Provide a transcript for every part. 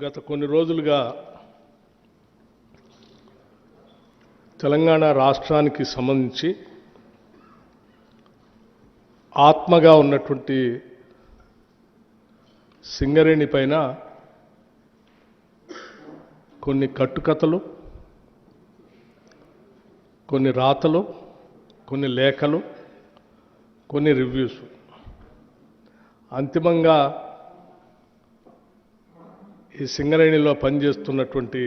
గత కొన్ని రోజులుగా తెలంగాణ రాష్ట్రానికి సంబంధించి ఆత్మగా ఉన్నటువంటి సింగరేణి పైన కొన్ని కట్టుకథలు, కొన్ని రాతలు, కొన్ని లేఖలు, కొన్ని రివ్యూస్, అంతిమంగా ఈ సింగరేణిలో పనిచేస్తున్నటువంటి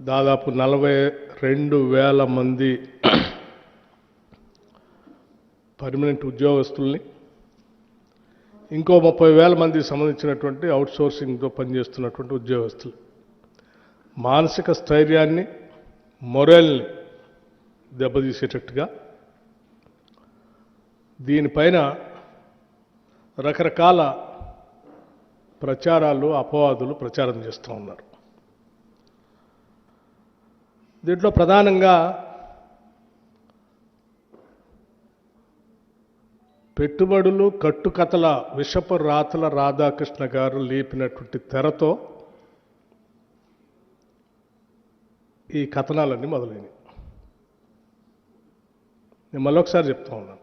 దాదాపు 42,000 మంది పర్మనెంట్ ఉద్యోగస్తుల్ని, ఇంకో 30,000 మందికి సంబంధించినటువంటి అవుట్సోర్సింగ్తో పనిచేస్తున్నటువంటి ఉద్యోగస్తులు మానసిక స్థైర్యాన్ని, మొరల్ని దెబ్బతీసేటట్టుగా దీనిపైన రకరకాల ప్రచారాలు, అపవాదులు ప్రచారం చేస్తూ ఉన్నారు. దీంట్లో ప్రధానంగా పెట్టుబడులు, కట్టుకథల విషపు రాతల రాధాకృష్ణ గారు లేపినటువంటి తెరతో ఈ కథనాలన్నీ మొదలైనవి. నేను మళ్ళొకసారి చెప్తా ఉన్నాను.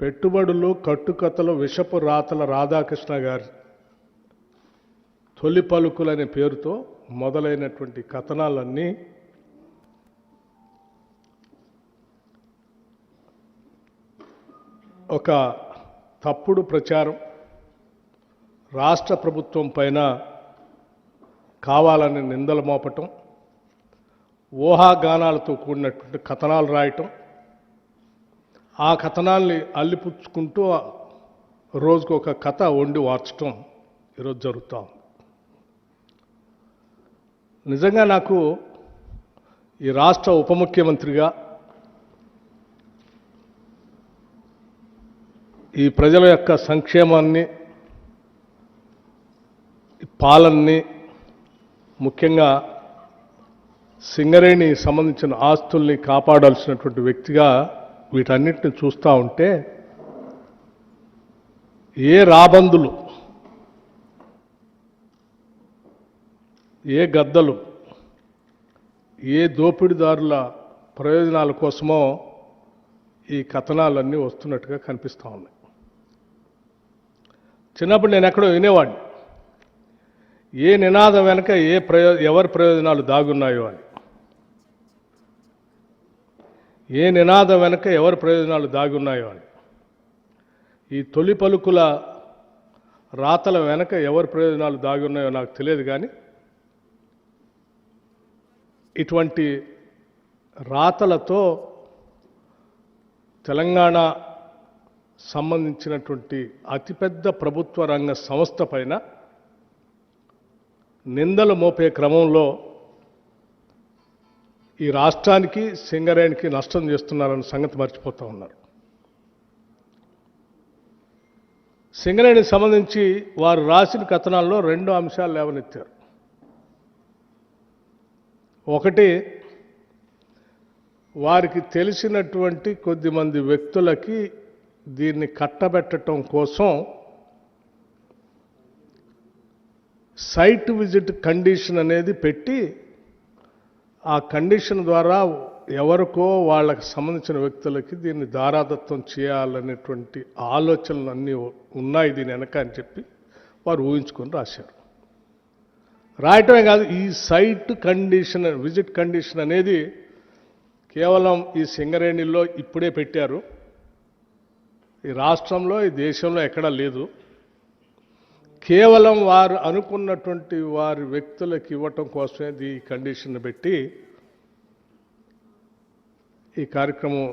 పెట్టుబడులు, కట్టుకథలు, విషపు రాతల రాధాకృష్ణ గారి తొలి పలుకులనే పేరుతో మొదలైనటువంటి కథనాలన్నీ ఒక తప్పుడు ప్రచారం, రాష్ట్ర ప్రభుత్వం పైన కావాలని నిందలు మోపటం, ఊహాగానాలతో కూడినటువంటి కథనాలు రాయటం, ఆ కథనాల్ని అల్లిపుచ్చుకుంటూ రోజుకు ఒక కథ వండి వార్చటం ఈరోజు జరుగుతూ ఉంది. నిజంగా నాకు ఈ రాష్ట్ర ఉప ముఖ్యమంత్రిగా ఈ ప్రజల యొక్క సంక్షేమాన్ని, పాలనని, ముఖ్యంగా సింగరేణి సంబంధించిన ఆస్తుల్ని కాపాడాల్సినటువంటి వ్యక్తిగా వీటన్నిటిని చూస్తూ ఉంటే ఏ రాబందులు, ఏ గద్దలు, ఏ దోపిడీదారుల ప్రయోజనాల కోసమో ఈ కథనాలన్నీ వస్తున్నట్టుగా కనిపిస్తూ ఉన్నాయి. చిన్నప్పుడు నేను ఎక్కడో వినేవాడిని, ఏ నినాదం వెనక ఎవరి ప్రయోజనాలు దాగున్నాయో అని. ఏ నినాదం వెనక ఎవరి ప్రయోజనాలు దాగి ఉన్నాయో అని. ఈ తొలి పలుకుల రాతల వెనక ఎవరి ప్రయోజనాలు దాగి ఉన్నాయో నాకు తెలియదు, కానీ ఇటువంటి రాతలతో తెలంగాణ సంబంధించినటువంటి అతిపెద్ద ప్రభుత్వ రంగ సంస్థ పైన నిందలు మోపే క్రమంలో ఈ రాష్ట్రానికి, సింగరేణికి నష్టం చేస్తున్నారన్న సంగతి మర్చిపోతూ ఉన్నారు. సింగరేణికి సంబంధించి వారు రాసిన కథనాల్లో 2 అంశాలు లేవనెత్తారు. ఒకటి, వారికి తెలిసినటువంటి కొద్దిమంది వ్యక్తులకి దీన్ని కట్టబెట్టడం కోసం సైట్ విజిట్ కండిషన్ అనేది పెట్టి, ఆ కండిషన్ ద్వారా ఎవరికో వాళ్ళకి సంబంధించిన వ్యక్తులకి దీన్ని దారాదత్తం చేయాలనేటువంటి ఆలోచనలు అన్నీ ఉన్నాయి దీని వెనక అని చెప్పి వారు ఊహించుకొని రాశారు. రాయటమే కాదు, ఈ సైట్ కండిషన్, విజిట్ కండిషన్ అనేది కేవలం ఈ సింగరేణిలో ఇప్పుడే పెట్టారు. ఈ రాష్ట్రంలో, ఈ దేశంలో ఎక్కడా లేదు. కేవలం వారు అనుకున్నటువంటి వారి వ్యక్తులకు ఇవ్వటం కోసమే ఈ కండిషన్ పెట్టి ఈ కార్యక్రమం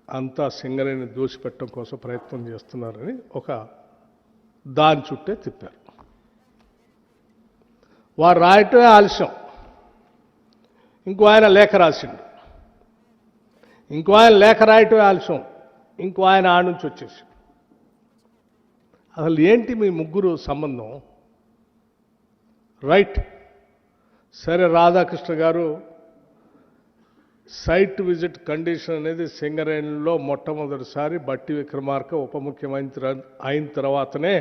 అంతా సింగరేణిని దూసిపెట్టడం కోసం ప్రయత్నం చేస్తున్నారని ఒక దాని చుట్టే తిప్పారు. వారు రాయటమే ఆలస్యం. ఇంకో ఆయన లేఖ రాసిండు, ఇంకో ఆయన లేఖ రాయటమే ఆలస్యం, ఇంకో ఆయన ఆడ నుంచి వచ్చేసి. అసలు ఏంటి మీ ముగ్గురు సంబంధం? రైట్, సరే, రాధాకృష్ణ గారు సైట్ విజిట్ కండిషన్ అనేది సింగరేణిలో మొట్టమొదటిసారి బట్టి విక్రమార్క ఉప ముఖ్యమంత్రి అయిన తర్వాతనే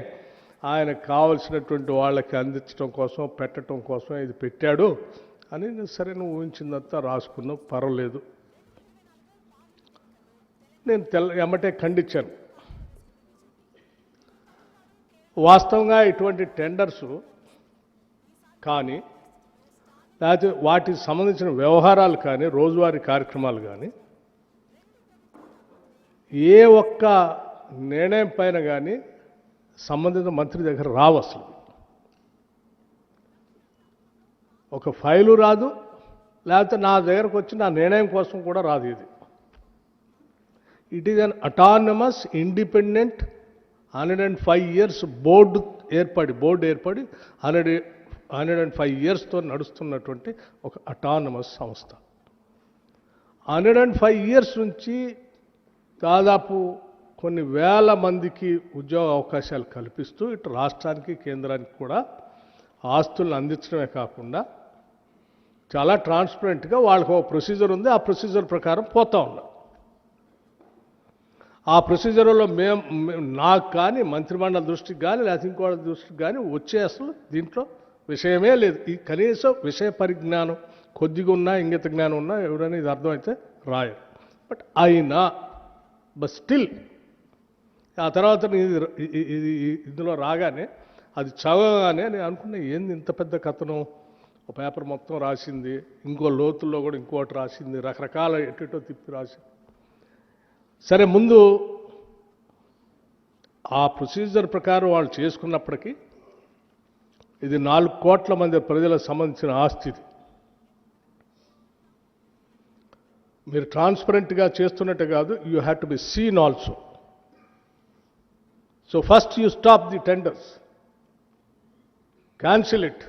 ఆయనకు కావలసినటువంటి వాళ్ళకి అందించడం కోసం పెట్టడం కోసం ఇది పెట్టాడు అని సరే నువ్వు ఊహించిందంతా రాసుకున్నావు, పర్వాలేదు. నేను ఎమ్మటే ఖండించాను. వాస్తవంగా ఇటువంటి టెండర్స్ కానీ లేకపోతే వాటికి సంబంధించిన వ్యవహారాలు కానీ రోజువారీ కార్యక్రమాలు కానీ ఏ ఒక్క నిర్ణయం పైన కానీ సంబంధిత మంత్రి దగ్గర రావు. అసలు ఒక ఫైలు రాదు, లేకపోతే నా దగ్గరకు వచ్చి నా నిర్ణయం కోసం కూడా రాదు. ఇది it is an autonomous independent 105 years board ఏర్పడి 105 ఇయర్స్తో నడుస్తున్నటువంటి ఒక అటానమస్ సంస్థ. 105 ఇయర్స్ నుంచి దాదాపు కొన్ని వేల మందికి ఉద్యోగ అవకాశాలు కల్పిస్తూ ఇటు రాష్ట్రానికి కేంద్రానికి కూడా ఆస్తులను అందించడమే కాకుండా చాలా ట్రాన్స్పరెంట్గా వాళ్ళకు ఒక ప్రొసీజర్ ఉంది. ఆ ప్రొసీజర్ ప్రకారం పోతా ఉన్నాం. ఆ ప్రొసీజర్లో నాకు కానీ మంత్రిమండలి దృష్టికి కానీ లేకపోతే ఇంకోళ్ళ దృష్టికి కానీ వచ్చే అసలు దీంట్లో విషయమే లేదు. ఈ కనీసం విషయ పరిజ్ఞానం కొద్దిగా ఉన్నా, ఇంగిత జ్ఞానం ఉన్నా ఎవరైనా ఇది అర్థమైతే రాయరు. బట్ అయినా స్టిల్ ఆ తర్వాత ఇది ఇందులో రాగానే అది చదవగానే నేను అనుకున్నా, ఏంది ఇంత పెద్ద కథనం, ఒక పేపర్ మొత్తం రాసింది, ఇంకో లోతుల్లో కూడా ఇంకోటి రాసింది, రకరకాల ఎటో తిప్పి రాసింది. సరే, ముందు ఆ ప్రొసీజర్ ప్రకారం వాళ్ళు చేసుకున్నప్పటికీ ఇది 4 కోట్ల మంది ప్రజలకు సంబంధించిన ఆస్తి. ఇది మీరు ట్రాన్స్పరెంట్గా చేస్తున్నట్టు కాదు, you have to be seen also. So first you stop the tenders, cancel it,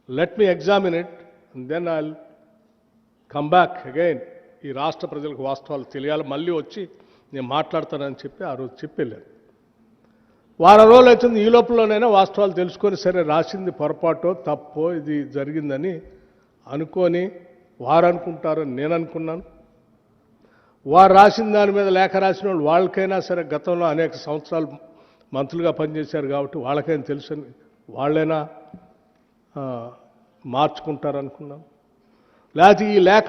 let me examine it, and then I will come back again. ఈ రాష్ట్ర ప్రజలకు వాస్తవాలు తెలియాలి, మళ్ళీ వచ్చి నేను మాట్లాడతానని చెప్పి ఆ రోజు చెప్పి వెళ్ళాను. వారం రోజులు అవుతుంది. ఈ లోపలనైనా వాస్తవాలు తెలుసుకొని సరే రాసింది పొరపాటో తప్పో ఇది జరిగిందని అనుకొని వారు అనుకుంటారని నేను అనుకున్నాను. వారు రాసిన దాని మీద లేఖ రాసిన వాళ్ళు వాళ్ళకైనా సరే గతంలో అనేక సంవత్సరాలు మంత్రులుగా పనిచేశారు కాబట్టి వాళ్ళకైనా తెలుసని వాళ్ళైనా మార్చుకుంటారనుకున్నాను. లేకపోతే ఈ లేఖ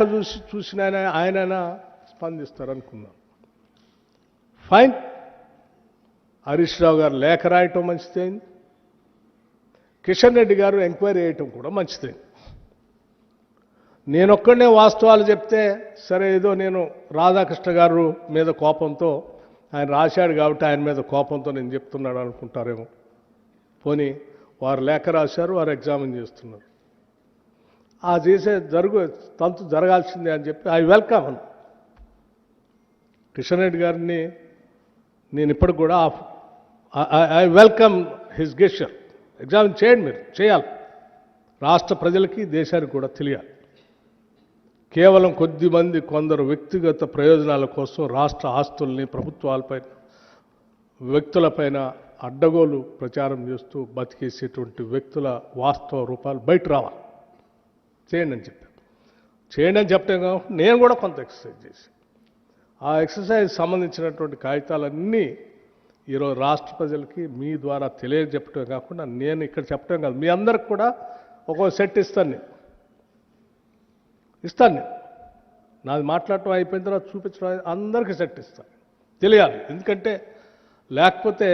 చూసిన ఆయనైనా స్పందిస్తారనుకున్నాను. ఫైన్, హరీష్ రావు గారు లేఖ రాయటం మంచిదైంది, కిషన్ రెడ్డి గారు ఎంక్వైరీ చేయటం కూడా మంచిదైంది. నేనొక్కడనే వాస్తవాలు చెప్తే సరే ఏదో నేను రాధాకృష్ణ గారు మీద కోపంతో ఆయన రాశాడు కాబట్టి ఆయన మీద కోపంతో నేను చెప్తున్నాడు అనుకుంటారేమో. పోనీ వారు లేఖ రాశారు, వారు ఎగ్జామిన్ చేస్తున్నారు. ఆ చేసే తంతు జరగాల్సిందే అని చెప్పి ఐ వెల్కమ్ అను. కిషన్ రెడ్డి గారిని నేను ఇప్పటికి కూడా I welcome his gesture. Examine చేయండి, మీరు చేయాలి, రాష్ట్ర ప్రజలకి దేశానికి కూడా తెలియాలి. కేవలం కొద్దిమంది కొందరు వ్యక్తిగత ప్రయోజనాల కోసం రాష్ట్ర ఆస్తుల్ని ప్రభుత్వాలపైన వ్యక్తులపైన అడ్డగోలు ప్రచారం చేస్తూ బతికేసేటువంటి వ్యక్తుల వాస్తవ రూపాలు బయట రావాలి. చేయండి అని చెప్పాను. చేయండి అని చెప్పడం కాబట్టి నేను కూడా కొంత ఎక్సర్సైజ్ చేసి ఆ ఎక్సర్సైజ్ సంబంధించినటువంటి కాగితాలన్నీ ఈరోజు రాష్ట్ర ప్రజలకి మీ ద్వారా తెలియజెప్పటమే కాకుండా నేను ఇక్కడ చెప్పడం కాదు, మీ అందరికి కూడా ఒక్కో సెట్ ఇస్తాను. నాది మాట్లాడటం అయిపోయిన తర్వాత చూపించడం అందరికీ సెట్ ఇస్తాను, తెలియాలి. ఎందుకంటే లేకపోతే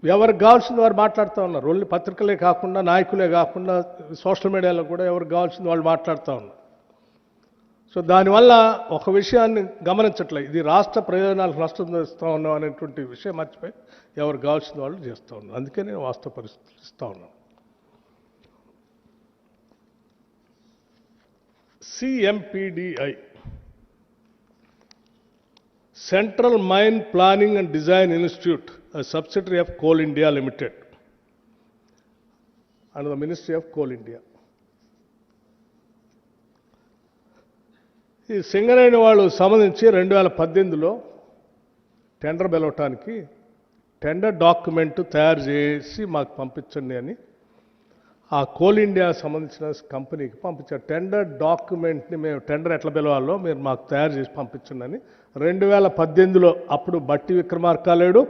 ఎవరికి కావాల్సింది వారు మాట్లాడుతూ ఉన్నారు. ఓన్లీ పత్రికలే కాకుండా, నాయకులే కాకుండా సోషల్ మీడియాలో కూడా ఎవరికి కావాల్సింది వాళ్ళు మాట్లాడుతూ ఉన్నారు. సో దానివల్ల ఒక విషయాన్ని గమనించట్లేదు, ఇది రాష్ట్ర ప్రయోజనాలకు నష్టం చేస్తూ ఉన్నాం అనేటువంటి విషయం మర్చిపోయి ఎవరికి కావాల్సింది వాళ్ళు చేస్తూ ఉన్నారు. అందుకే నేను వాస్తవ పరిస్థితులు ఇస్తూ ఉన్నాను. CMPDI, Central Mine Planning and Design Institute, a subsidiary of Coal India Limited, under the Ministry of Coal India. ఈ సింగరేణి వాళ్ళు సంబంధించి 2018లో టెండర్ పిలవటానికి టెండర్ డాక్యుమెంట్ తయారు చేసి మాకు పంపించండి అని ఆ కోల్ ఇండియా సంబంధించిన కంపెనీకి పంపించారు. టెండర్ డాక్యుమెంట్ని మేము టెండర్ ఎట్లా పిలవాలో మీరు మాకు తయారు చేసి పంపించండి అని 2018లో అప్పుడు బట్టి విక్రమార్క లేడు,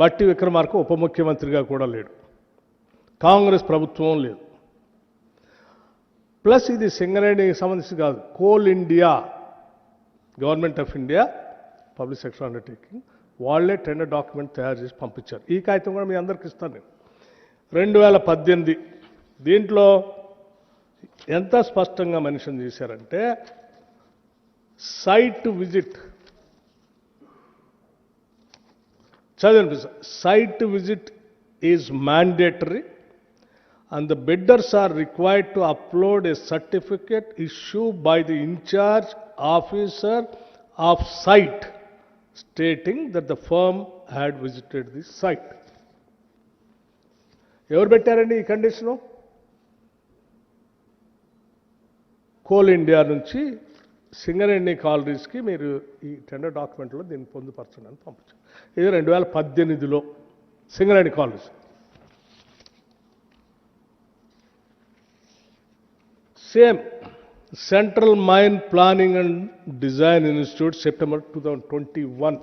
బట్టి విక్రమార్క ఉప ముఖ్యమంత్రిగా కూడా లేడు, కాంగ్రెస్ ప్రభుత్వం లేదు. ప్లస్ ఇది సింగరేణికి సంబంధించి కాదు, coal India government of India public sector undertaking వాళ్ళే టెండర్ డాక్యుమెంట్ తయారు చేసి పంపించారు. ఈ కాగితం కూడా మీ అందరికి ఇస్తాను నేను. 2018 దీంట్లో ఎంత స్పష్టంగా మెన్షన్ చేశారంటే సైట్ విజిట్, చదవండి, site visit is mandatory and the bidders are required to upload a certificate issued by the in-charge officer of site stating that the firm had visited the site. ఎవరు పెట్టారండి ఈ condition? Coal India నుంచి సింగరేణి కాలరీస్కి మీరు ఈ tender డాక్యుమెంట్లో దీన్ని పొందుపరచండి అని పంపించారు. ఇది 2018లో Singareni collieries. Same central mine planning and design institute September 2021.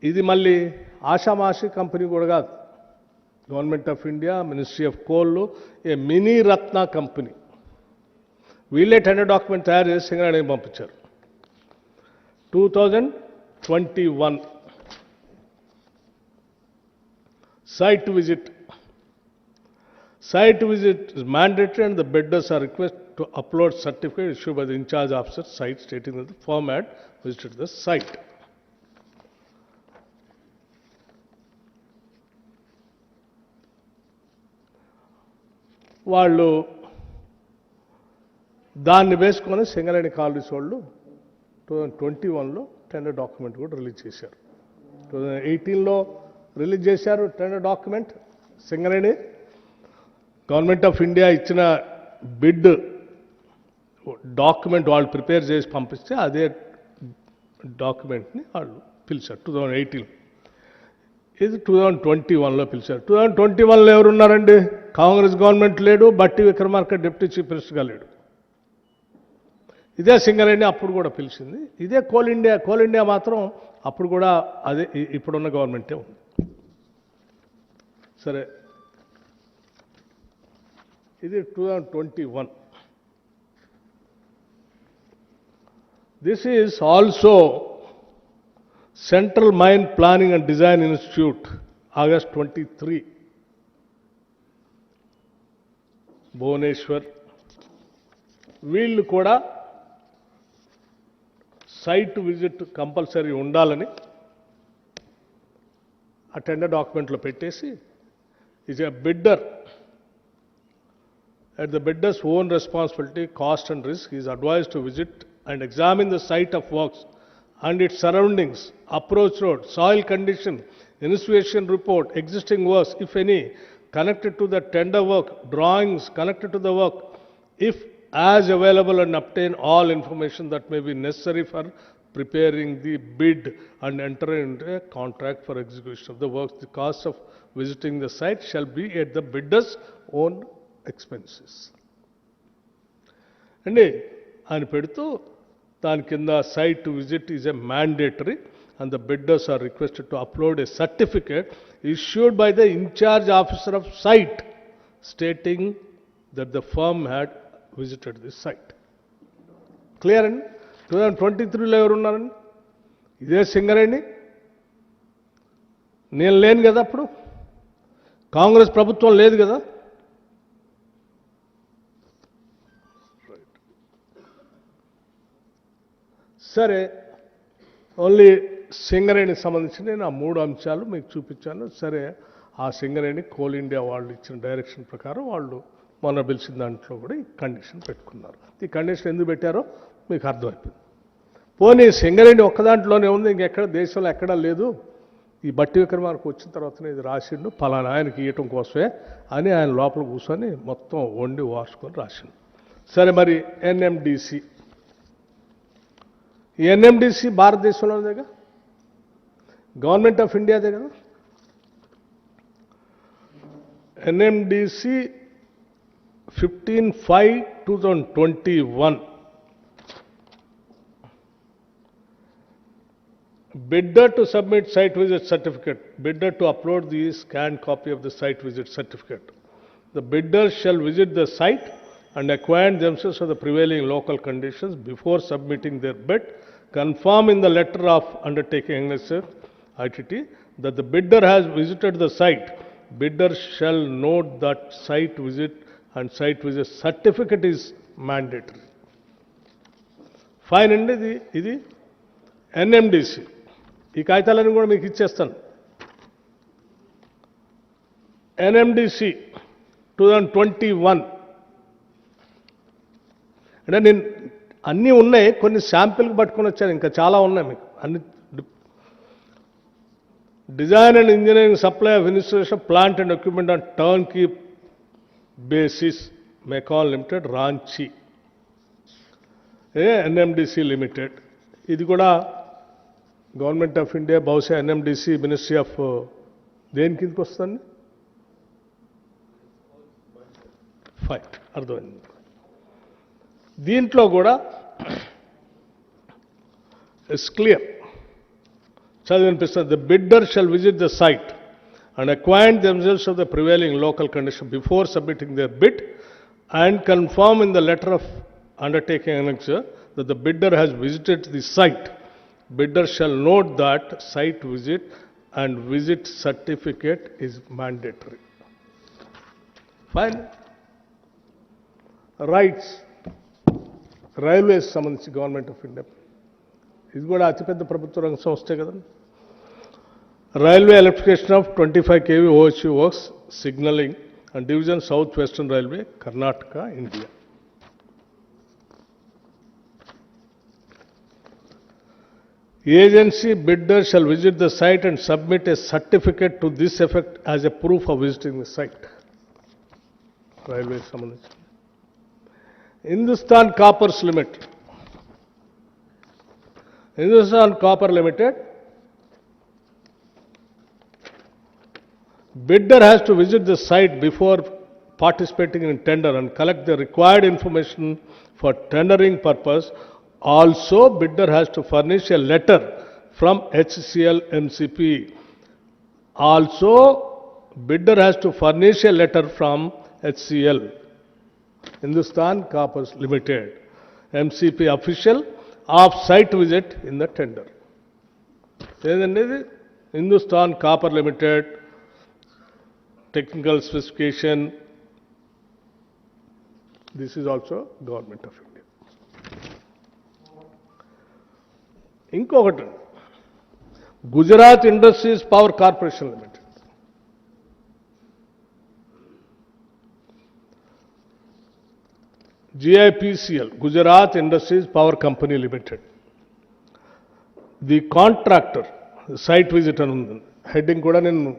ఇది మళ్ళీ ఆషామాషి కంపెనీ కూడా కాదు, government of India, ministry of coal, a mini Ratna company. వీళ్ళే టెండర్ డాక్యుమెంట్ తయారు చేసి సింగరేణికి పంపించారు. 2021 site visit. Site visit is mandatory and the bidders are requested to upload certificate issued by the in-charge officer site stating that the firm had visited the site. వాళ్ళు దాన్ని వేసుకొని Singareni collieries వాళ్ళు 2021లో tender document కూడా release చేశారు. 2018లో release చేశారు tender document. Singareni government of India ఇచ్చిన bid document వాళ్ళు prepare చేసి పంపిస్తే అదే డాక్యుమెంట్ని వాళ్ళు పిలిచారు 2018. ఇది 2021లో పిలిచారు. 2021లో ఎవరున్నారండి? కాంగ్రెస్ గవర్నమెంట్ లేడు, బట్టి విక్రమార్క డిప్యూటీ చీఫ్ మినిస్టర్గా లేడు. ఇదే సింగరేణి అప్పుడు కూడా పిలిచింది. ఇదే కోల్ ఇండియా. కోల్ ఇండియా మాత్రం అప్పుడు కూడా అదే ఇప్పుడున్న గవర్నమెంటే ఉంది. సరే, ఇది 2021. This is also central mine planning and design institute, August 23, Bhubaneswar. వీళ్ళు కూడా సైట్ విజిట్ కంపల్సరీ ఉండాలని ఆ టెండర్ డాక్యుమెంట్లో పెట్టేసి is a bidder at the bidder's own responsibility, cost and risk, he is advised to visit and examine the site of works and its surroundings, approach road, soil condition, initiation report, existing works, if any, connected to the tender work, drawings connected to the work, if as available, and obtain all information that may be necessary for preparing the bid and enter into a contract for execution of the works. The cost of visiting the site shall be at the bidder's own expenses. అండి అని పెడుతూ దాని కింద site visit is a mandatory and the bidders are requested to upload a certificate issued by the in-charge officer of site stating that the firm had visited this site. Clear అండి? 2023లో ఎవరున్నారండి? ఇదే సింగరేణి. నేను లేను కదా అప్పుడు, కాంగ్రెస్ ప్రభుత్వం లేదు కదా. సరే, ఓన్లీ సింగరేణికి సంబంధించి నేను ఆ 3 అంశాలు మీకు చూపించాను. సరే, ఆ సింగరేణి కోల్ ఇండియా వాళ్ళు ఇచ్చిన డైరెక్షన్ ప్రకారం వాళ్ళు మొన్న పిలిచిన దాంట్లో కూడా ఈ కండిషన్ పెట్టుకున్నారు. ఈ కండిషన్ ఎందుకు పెట్టారో మీకు అర్థమైపోయింది. పోనీ సింగరేణి ఒక్క దాంట్లోనే ఉంది, ఇంకెక్కడ దేశంలో ఎక్కడా లేదు. ఈ బట్టి విక్రమార్క వచ్చిన తర్వాతనే ఇది రాసిండు, పలానా ఆయనకి ఇవ్వటం కోసమే అని ఆయన లోపల కూర్చొని మొత్తం వండి వార్చుకొని రాసిండు. సరే, మరి ఎన్ఎండిసి, ఈ ఎన్ఎండిసి భారతదేశంలోనే కదా, గవర్నమెంట్ ఆఫ్ ఇండియాదే కదా. NMDC 15/5/2021. Bidder to submit site visit certificate. Bidder to upload the scanned copy of the site visit certificate. The bidder shall visit the site and acquaint themselves with the prevailing local conditions before submitting their bid. Confirm in the letter of undertaking NSF ITT that the bidder has visited the site. Bidder shall note that site visit and site visit certificate is mandatory. Fine అండి ఇది NMDC. ఈ కాగితాలన్నీ కూడా మీకు ఇచ్చేస్తాను. NMDC 2021 అంటే నేను అన్నీ ఉన్నాయి, కొన్ని శాంపిల్కి పట్టుకొని వచ్చాను, ఇంకా చాలా ఉన్నాయి మీకు అన్ని. Design and engineering supply of installation plant and equipment on turnkey basis MECON limited Ranchi NMDC limited. ఇది కూడా గవర్నమెంట్ ఆఫ్ ఇండియా, బహుశా NMDC మినిస్ట్రీ ఆఫ్ దేని కిందకి వస్తుంది? ఫైన్, అర్థమైంది. దీంట్లో కూడా ఇట్స్ క్లియర్, చదివినిపిస్తుంది. The bidder shall visit the site and acquaint themselves of the prevailing local condition before submitting their bid and confirm in the letter of undertaking annexure that the bidder has visited the site. Bidder shall note that site visit and visit certificate is mandatory. Fine. Rights. Railways సంబంధించి government of India, ఇది కూడా అతిపెద్ద ప్రభుత్వ రంగ సంస్థే కదండి. Railway electrification of 25 kV OHV works, signaling and division South Western Railway, Karnataka, India. Agency bidder shall visit the site and submit a certificate to this effect as a proof of visiting the site. Railway సంబంధించి. Hindustan Coppers Limited. Hindustan Copper Limited. Bidder has to visit the site before participating in tender and collect the required information for tendering purpose. Also, bidder has to furnish a letter from HCL MCP. Also, bidder has to furnish a letter from HCL, Hindustan Coppers Limited, MCP official of site visit in the tender. Hindustan Copper Limited, technical specification, this is also Government of India. ఇంకొకటి Gujarat industries power corporation limited. GIPCL, Gujarat Industries Power Company Limited. The contractor, site visit అని ఉంది, heading కూడా నేను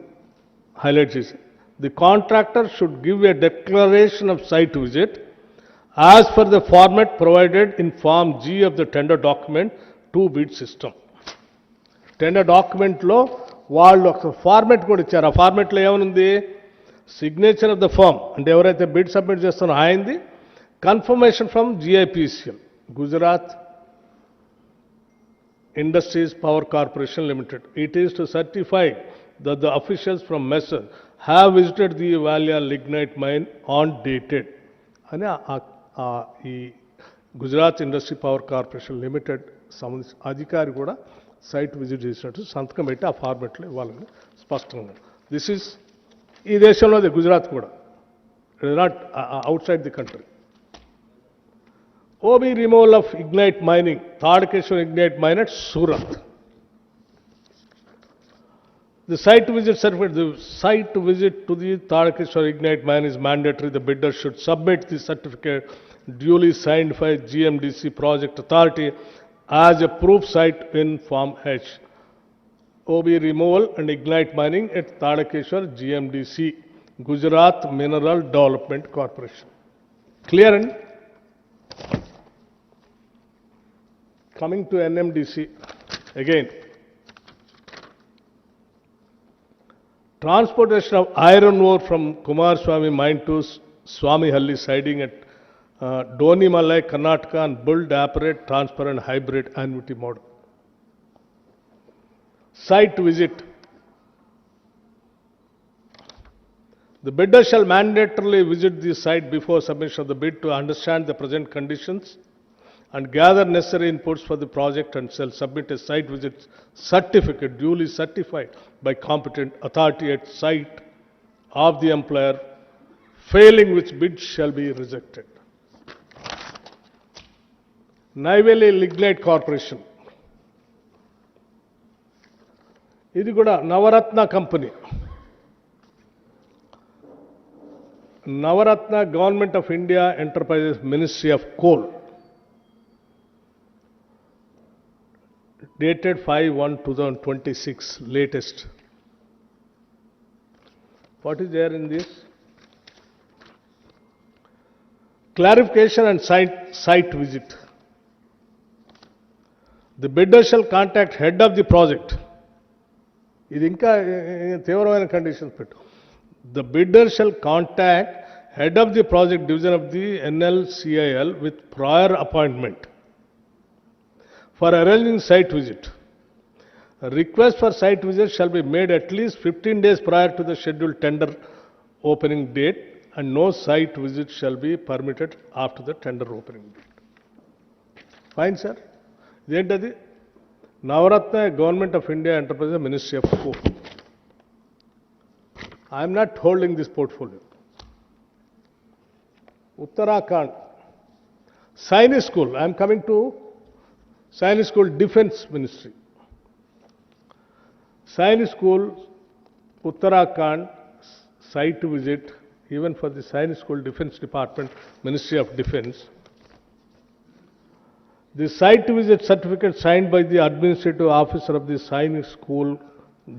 highlight చేశాను. The contractor should give a declaration of site visit as per the format provided in Form G of the tender document to bid system. Tender document లో వాళ్ళు ఒక format కూడా ఇచ్చారు. ఆ ఫార్మెట్లో ఏమనుంది? సిగ్నేచర్ ఆఫ్ ద ఫార్మ్, అంటే ఎవరైతే bid submit చేస్తారో ఆయనది, confirmation from GIPCL, Gujarat Industries Power Corporation Limited. It is to certify that the officials from MESSER have visited the Valia lignite mine on dated అని ఈ Gujarat industry power corporation limited సంబంధించిన అధికారి కూడా site visit చేసినట్టు సంతకం పెట్టి ఆ ఫార్మెట్లో ఇవ్వాలని స్పష్టంగా. దిస్ ఈజ్ ఈ దేశంలోది, గుజరాత్ కూడా, it is not out side the country. OB removal of ignite mining, Tadakeshwar ignite mine at Surat. The site visit certificate, the site visit to the Tadakeshwar ignite mine is mandatory. The bidder should submit the certificate duly signed by GMDC project authority as a proof site in Form H. OB removal and ignite mining at Tadakeshwar GMDC, Gujarat Mineral Development Corporation. Clear? And coming to NMDC again. Transportation of iron ore from Kumaraswamy mine to Swamihalli siding at Donimalai, Karnataka, and build, operate, transfer and hybrid annuity model. Site visit. The bidder shall mandatorily visit the site before submission of the bid to understand the present conditions and gather necessary inputs for the project, and shall submit a site visit certificate duly certified by competent authority at site of the employer, failing which bid shall be rejected. Neyveli Lignite Corporation. ఇది కూడా Navratna company. Navratna government of India enterprises ministry of coal. Dated 5/1/2026, latest. What is there in this? Clarification and site visit. The bidder shall contact head of the project. ఇది ఇంకా తీవ్రమైన conditions పెట్టు. The bidder shall contact head of the project division of the NLCIL with prior appointment for arranging site visit. A request for site visit shall be made at least 15 days prior to the scheduled tender opening date, and no site visit shall be permitted after the tender opening date. Fine, sir. ఇదేంటది? Navratna government of India enterprises ministry of coal. I am not holding this portfolio. Uttarakhand. Sainik School. I am coming to Sainik School Defense Ministry. Sainik School, Uttarakhand, site visit, even for the Sainik School Defense Department, Ministry of Defense. The site visit certificate signed by the administrative officer of the Sainik School,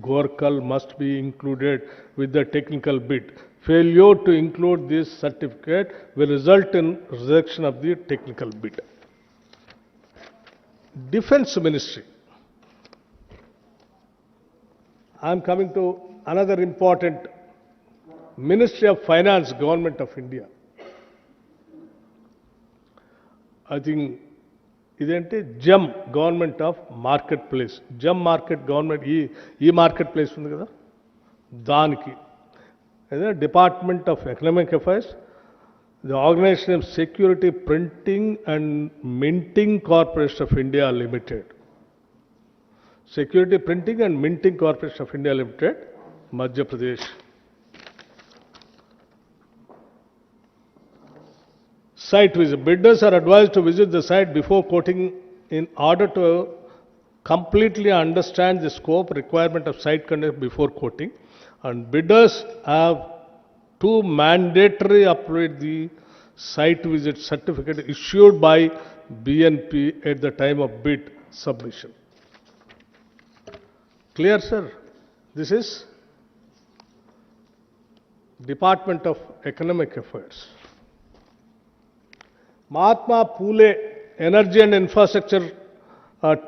Gorkal, must be included with the technical bid. Failure to include this certificate will result in rejection of the technical bid. Defense Ministry. I am coming to another important Ministry of Finance, Government of India. I think ఇదేంటి GeM government of market place. GeM market government ఈ market place ఉంది కదా, దానికి అదే department of economic affairs, the organisation of security printing and minting corporation of India limited. Security printing and minting corporation of India limited, Madhya Pradesh. Site visit. Bidders are advised to visit the site before quoting in order to completely understand the scope requirement of site conduct before quoting, and bidders have to mandatory upload the site visit certificate issued by BNP at the time of bid submission. Clear, sir? This is Department of Economic Affairs. Mahatma Phule Energy and Infrastructure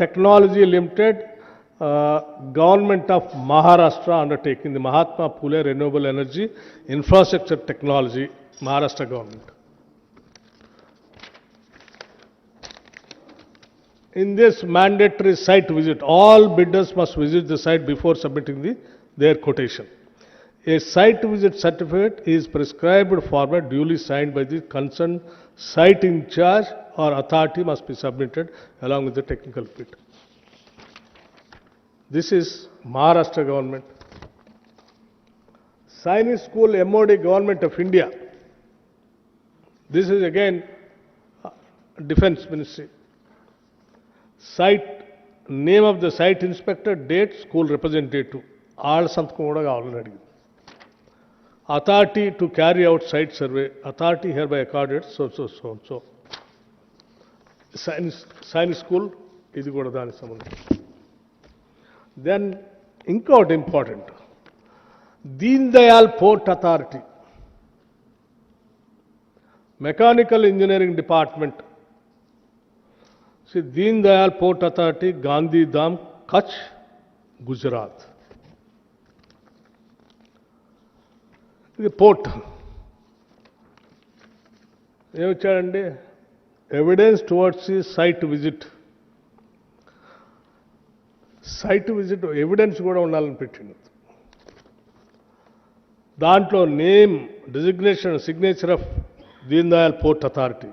Technology Limited, Government of Maharashtra undertaking, the Mahatma Phule Renewable Energy Infrastructure Technology, Maharashtra Government. In this mandatory site visit, all bidders must visit the site before submitting their quotation. A site visit certificate is prescribed format duly signed by the concerned site in charge or authority must be submitted along with the technical bid. This is Maharashtra government. Sainik School MOD Government of India. This is again Defense Ministry. Site, name of the site inspector, date, school representative. All సంతకం కూడా కావాలని అడిగింది. Authority to carry out site survey. Authority hereby accorded so. Sainik School, ఇది కూడా దానికి సంబంధించి. Then ఇంకోటి important, Deen Dayal port authority, mechanical engineering department. Deen Dayal port authority, Gandhidham, Kutch, Gujarat. ఇది పోర్ట్ ఏమొచ్చాడండి, evidence towards the site visit. Site visit evidence కూడా ఉండాలని పెట్టింది. దాంట్లో name, designation, signature of Deen Dayal port authority,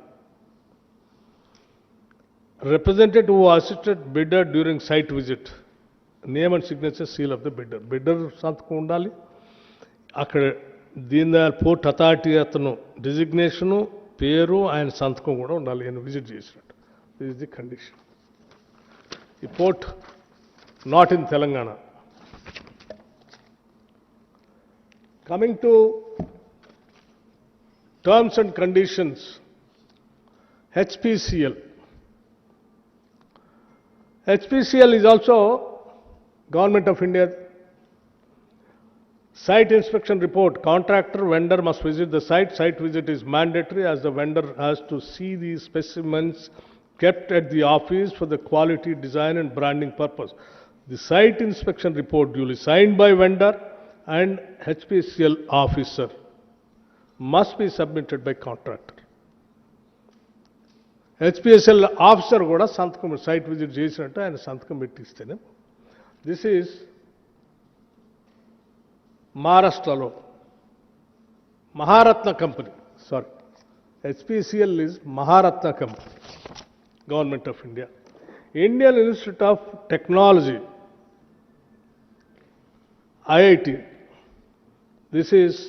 representative who assisted bidder during site visit, name and signature, seal of the bidder. బిడ్డర్ సంతకం ఉండాలి. అక్కడ దీన్ దయాల్ పోర్ట్ అథారిటీ అతను డిజిగ్నేషను, పేరు, ఆయన సంతకం కూడా ఉండాలి ఆయన విజిట్ చేసినట్టు. This is the condition. ఈ port not in Telangana. Coming to terms and conditions, HPCL. HPCL is also Government of India. Site inspection report. Contractor, vendor must visit the site. Site visit is mandatory as the vendor has to see the specimens kept at the office for the quality, design and branding purpose. The site inspection report duly signed by vendor and HPCL officer must be submitted by contractor. HPCL officer కూడా సంతకం site visit చేసినట్టు ఆయన సంతకం పెట్టిస్తేనే. This is మహారాష్ట్రలో Maharatna company, sorry, HPCL is Maharatna company, government of India. Indian institute of technology, IIT, this is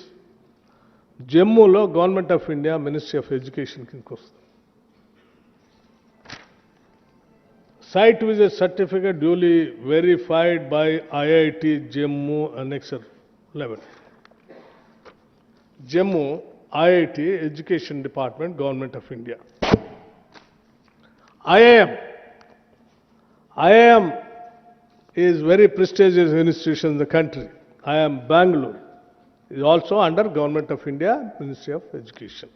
జమ్మూలో government of India ministry of education కిందకి వస్తుంది. Site visit certificate duly verified by IIT Jammu Annexure 11. Jammu IIT Education Department, Government of India. IIM is very prestigious institution in the country. IIM Bangalore is also under Government of India, Ministry of Education.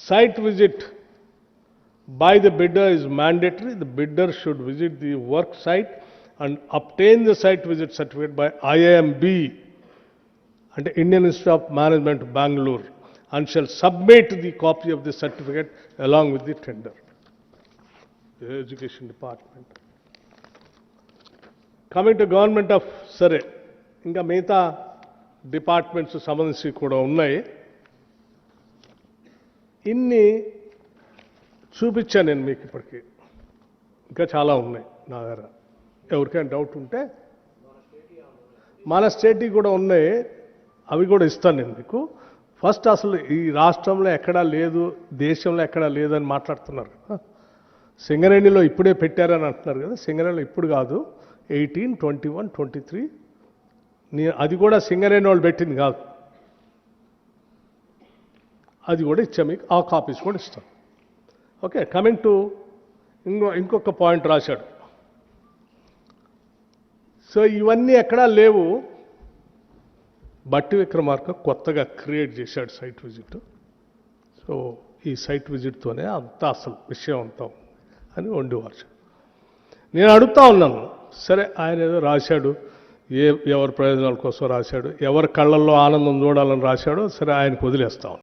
Site visit by the bidder is mandatory. The bidder should visit the work site and obtain the site visit certificate by IIMB and Indian Institute of Management, Bangalore, and shall submit the copy of the certificate along with the tender. The Education Department. Coming to Government of Sare, ఇంకా మిగతా departments సంబంధించి కూడా ఉన్నాయి. ఇన్ని చూపించాను నేను మీకు ఇప్పటికీ, ఇంకా చాలా ఉన్నాయి నా దగ్గర. ఎవరికైనా డౌట్ ఉంటే మన స్టేట్కి కూడా ఉన్నాయి, అవి కూడా ఇస్తాను నేను మీకు. ఫస్ట్ అసలు ఈ రాష్ట్రంలో ఎక్కడా లేదు, దేశంలో ఎక్కడా లేదని మాట్లాడుతున్నారు కదా. సింగరేణిలో ఇప్పుడే పెట్టారని అంటున్నారు కదా. సింగరేణిలో ఇప్పుడు కాదు, 18, 21, 23, అది కూడా సింగరేణి వాళ్ళు పెట్టింది కాదు. అది కూడా ఇచ్చా మీకు, ఆ కాపీస్ కూడా ఇస్తాం. ఓకే, కమింగ్ టు ఇంకొక పాయింట్ రాశాడు. సో ఇవన్నీ ఎక్కడా లేవు, బట్టి విక్రమార్క కొత్తగా క్రియేట్ చేశాడు సైట్ విజిట్. సో ఈ సైట్ విజిట్తోనే అంతా అసలు విషయం అంతా అని వండివారు. నేను అడుగుతా ఉన్నాను, సరే ఆయన ఏదో రాశాడు, ఎవరి ప్రయోజనాల కోసం రాశాడు, ఎవరి కళ్ళల్లో ఆనందం చూడాలని రాశాడో, సరే ఆయనకు వదిలేస్తాం.